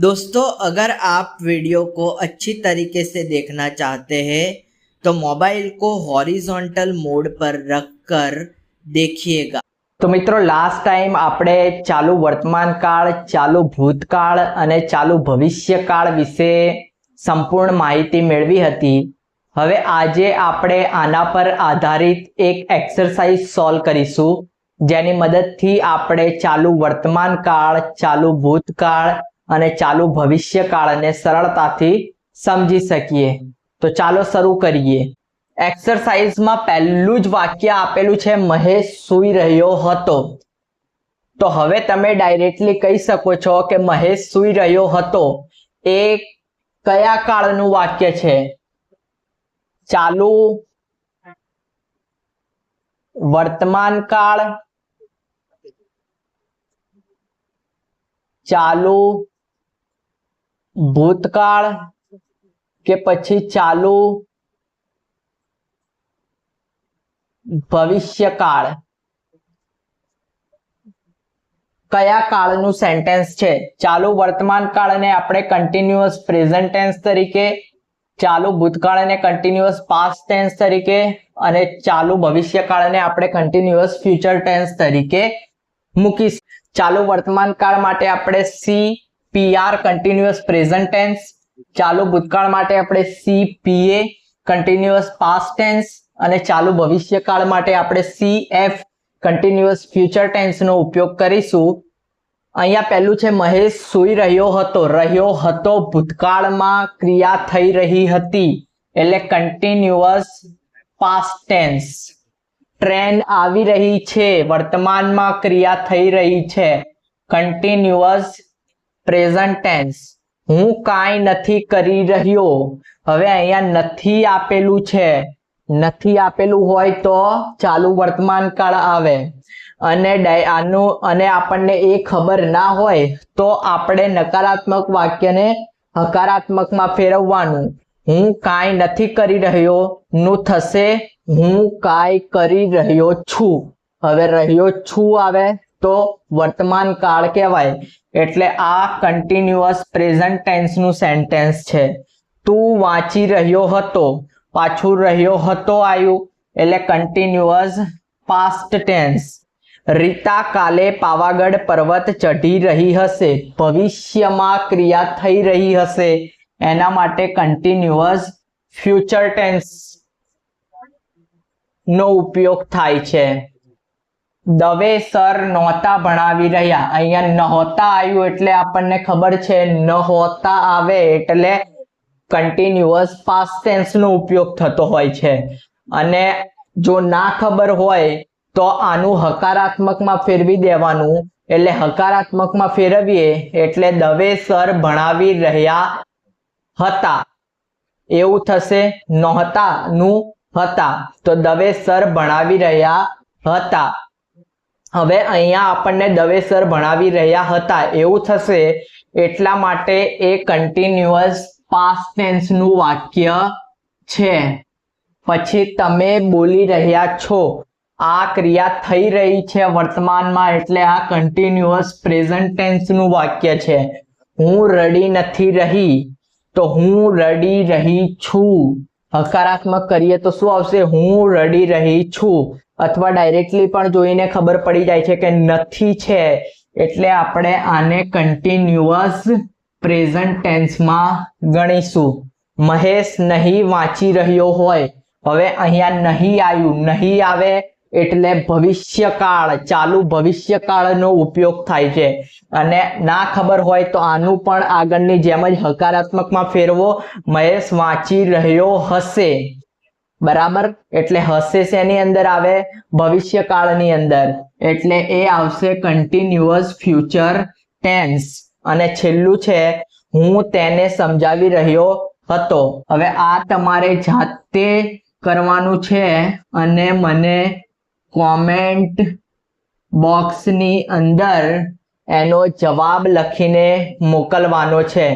दोस्तों, अगर आप वीडियो को अच्छी तरीके से देखना चाहते हैं तो मोबाइल को हॉरिजॉन्टल मोड पर रखकर देखिएगा। तो मित्रों, लास्ट टाइम આપણે ચાલુ વર્તમાન કાળ, ચાલુ ભૂતકાળ અને ચાલુ ભવિષ્યકાળ વિશે સંપૂર્ણ માહિતી મેળવી હતી। હવે આજે આપણે આના પર આધારિત એક એક્સરસાઇઝ સોલ્વ કરીશું, જેની મદદથી આપણે ચાલુ વર્તમાન કાળ, ચાલુ ભૂતકાળ અને ચાલુ ભવિષ્યકાળને સરળતાથી સમજી શકીએ। તો ચાલો શરૂ કરીએ। एक्सरसाइज में पहलू ज वाक्य आपेलू छे महेश सूई रह्यो हतो। तो हवे तमे डायरेक्टली कही सको छो कि महेश सूई रह्यो हतो ए कया काळनु वाक्य छे? चालू वर्तमान काळ, चालू भूतकाळ के पछी चालू भविष्यकाळ? कया काळनु सेंटेन्स छे? चालू वर्तमान काळने આપણે કન્ટિન્યુઅસ પ્રેઝન્ટ ટેન્સ તરીકે, ચાલુ ભૂતકાળને કન્ટિન્યુઅસ પાસ્ટ ટેન્સ તરીકે અને ચાલુ ભવિષ્યકાળને આપણે કન્ટિન્યુઅસ ફ્યુચર ટેન્સ તરીકે મૂકીશું। ચાલુ વર્તમાન કાળ માટે આપણે CPR કન્ટિન્યુઅસ પ્રેઝન્ટ ટેન્સ, ચાલુ ભૂતકાળ માટે આપણે CPA કન્ટિન્યુઅસ પાસ્ટ ટેન્સ અને ચાલુ ભવિષ્યકાળ માટે આપણે CF કન્ટિન્યુઅસ ફ્યુચર ટેન્સ નો ઉપયોગ કરીશું। અહીંયા પહેલું છે મહેશ સૂઈ રહ્યો હતો। રહ્યો હતો ભૂતકાળમાં ક્રિયા થઈ રહી હતી એટલે કન્ટિન્યુઅસ પાસ્ટ ટેન્સ। ટ્રેન આવી રહી છે વર્તમાનમાં ક્રિયા થઈ રહી છે કન્ટિન્યુઅસ પ્રેઝન્ટ ટેન્સ। હું કાંઈ નથી કરી રહ્યો, હવે અહીંયા નથી આપેલું છે, નથી આપેલું હોય તો ચાલુ વર્તમાન કાળ આવે અને આપણને એ ખબર ના હોય તો આપણે નકારાત્મક વાક્યને હકારાત્મકમાં ફેરવવાનું। હું કાંઈ નથી કરી રહ્યો નું થશે હું કાંઈ કરી રહ્યો છું। હવે રહ્યો છું આવે તો વર્તમાન કાળ કહેવાય એટલે આ કન્ટિન્યુઅસ પ્રેઝન્ટ ટેન્સ નું સેન્ટેન્સ છે। તું વાંચી રહ્યો હતો, પાછું રહ્યો હતો આયુ એટલે કન્ટિન્યુઅસ પાસ્ટ ટેન્સ। રીતા કાલે પાવાગઢ પર્વત ચઢી રહી હશે, ભવિષ્યમાં ક્રિયા થઈ રહી હશે એના માટે કન્ટિન્યુઅસ ફ્યુચર ટેન્સ નો ઉપયોગ થાય છે। દવે સર નહોતા ભણાવી રહ્યા, અહીંયા નહોતા આવ્યું એટલે આપણને ખબર છે નહોતા આવે એટલે કન્ટિન્યુઅસ પાસ્ટ ટેન્સ નો ઉપયોગ થતો હોય છે। અને જો ના ખબર હોય તો આનું હકારાત્મકમાં ફેરવી દેવાનું એટલે હકારાત્મકમાં ફેરવીએ એટલે દવે સર ભણાવી રહ્યા હતા એવું થશે નહોતા નું હતા તો દવે સર ભણાવી રહ્યા હતા। હવે અહીંયા આપણને દવે સર ભણાવી રહ્યા હતા એવું થશે એટલા માટે એ કન્ટિન્યુઅસ પાસ્ટ ટેન્સ નું વાક્ય છે। પછી તમે બોલી રહ્યા છો, આ ક્રિયા થઈ રહી છે વર્તમાનમાં એટલે આ કન્ટિન્યુઅસ પ્રેઝન્ટ ટેન્સ નું વાક્ય છે। હું રડી નથી રહી તો હું રડી રહી છું। હકારાત્મક કરીએ તો શું આવશે? હું રડી રહી છું। અથવા ડાયરેક્ટલી પણ જોઈને ખબર પડી જાય છે કે નથી છે એટલે આપણે આને કન્ટિન્યુઅસ પ્રેઝન્ટ ટેન્સમાં ગણીશું। મહેશ નહીં વાંચી રહ્યો હોય, હવે અહીંયા નહીં આવ્યું, નહીં આવે એટલે ભવિષ્યકાળ, ચાલુ ભવિષ્યકાળનો ઉપયોગ થાય છે। અને ના ખબર હોય તો આનું પણ આગળની જેમ જ હકારાત્મકમાં ફેરવો, મહેશ વાંચી રહ્યો હશે બરાબર એટલે હશે શેની અંદર આવે? ભવિષ્યકાળની અંદર એટલે એ આવશે કન્ટિન્યુઅસ ફ્યુચર ટેન્સ। અને છેલ્લું છે હું તેને સમજાવી રહ્યો હતો। હવે આ તમારે જાતે કરવાનું છે અને મને કોમેન્ટ બોક્સની અંદર એનો જવાબ લખીને મોકલવાનો છે।